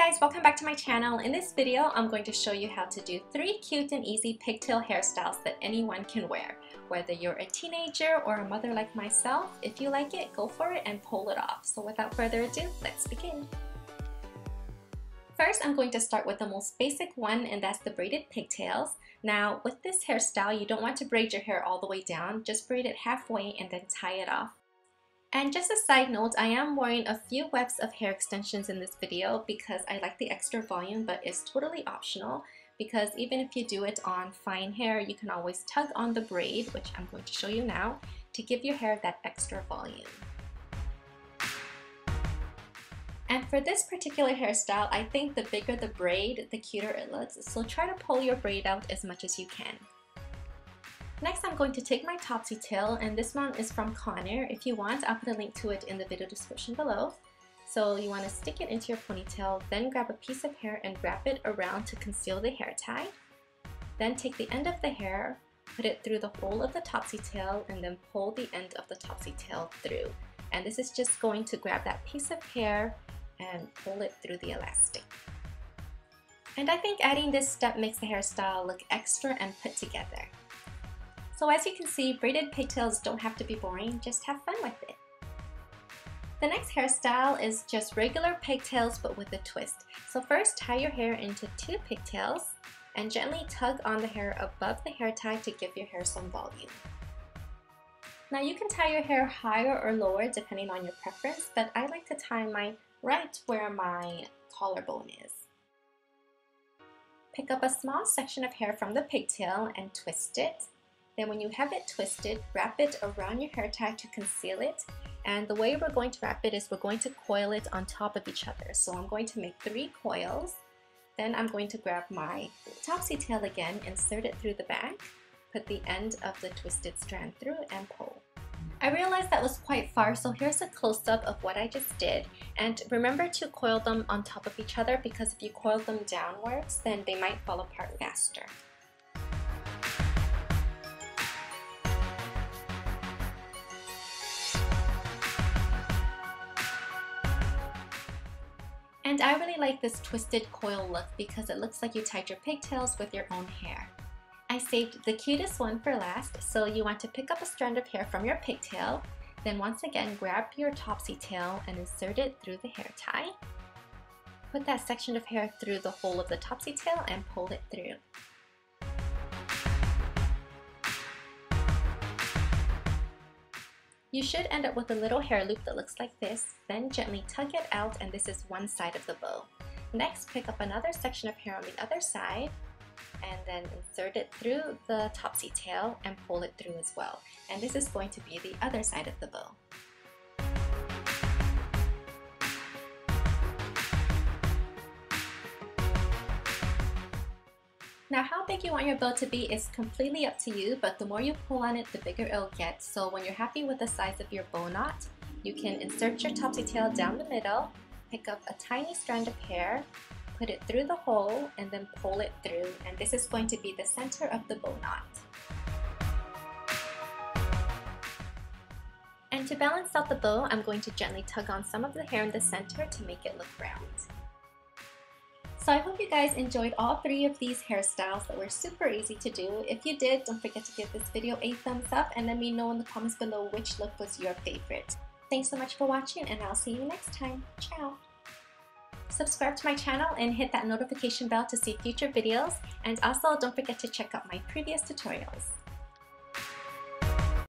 guys, welcome back to my channel. In this video, I'm going to show you how to do 3 cute and easy pigtail hairstyles that anyone can wear. Whether you're a teenager or a mother like myself, if you like it, go for it and pull it off. So without further ado, let's begin. First, I'm going to start with the most basic one, and that's the braided pigtails. Now, with this hairstyle, you don't want to braid your hair all the way down, just braid it halfway and then tie it off. And just a side note, I am wearing a few webs of hair extensions in this video because I like the extra volume, but it's totally optional because even if you do it on fine hair, you can always tug on the braid, which I'm going to show you now, to give your hair that extra volume. And for this particular hairstyle, I think the bigger the braid, the cuter it looks, so try to pull your braid out as much as you can. Next, I'm going to take my topsy tail, and this one is from Conair. If you want, I'll put a link to it in the video description below. So you want to stick it into your ponytail, then grab a piece of hair and wrap it around to conceal the hair tie. Then take the end of the hair, put it through the hole of the topsy tail, and then pull the end of the topsy tail through. And this is just going to grab that piece of hair and pull it through the elastic. And I think adding this step makes the hairstyle look extra and put together. So as you can see, braided pigtails don't have to be boring, just have fun with it. The next hairstyle is just regular pigtails but with a twist. So first, tie your hair into 2 pigtails and gently tug on the hair above the hair tie to give your hair some volume. Now you can tie your hair higher or lower depending on your preference, but I like to tie mine right where my collarbone is. Pick up a small section of hair from the pigtail and twist it. Then when you have it twisted, wrap it around your hair tie to conceal it. And the way we're going to wrap it is we're going to coil it on top of each other. So I'm going to make 3 coils. Then I'm going to grab my topsy tail again, insert it through the back, put the end of the twisted strand through and pull. I realized that was quite far, so here's a close-up of what I just did. And remember to coil them on top of each other because if you coil them downwards, then they might fall apart faster. And I really like this twisted coil look because it looks like you tied your pigtails with your own hair. I saved the cutest one for last, so you want to pick up a strand of hair from your pigtail, then once again grab your topsy tail and insert it through the hair tie. Put that section of hair through the hole of the topsy tail and pull it through. You should end up with a little hair loop that looks like this, then gently tug it out, and this is one side of the bow. Next, pick up another section of hair on the other side, and then insert it through the topsy tail and pull it through as well. And this is going to be the other side of the bow. Now how big you want your bow to be is completely up to you, but the more you pull on it, the bigger it'll get. So when you're happy with the size of your bow knot, you can insert your topsy tail down the middle, pick up a tiny strand of hair, put it through the hole, and then pull it through. And this is going to be the center of the bow knot. And to balance out the bow, I'm going to gently tug on some of the hair in the center to make it look round. So I hope you guys enjoyed all 3 of these hairstyles that were super easy to do. If you did, don't forget to give this video a thumbs up and let me know in the comments below which look was your favorite. Thanks so much for watching, and I'll see you next time. Ciao! Subscribe to my channel and hit that notification bell to see future videos, and also don't forget to check out my previous tutorials.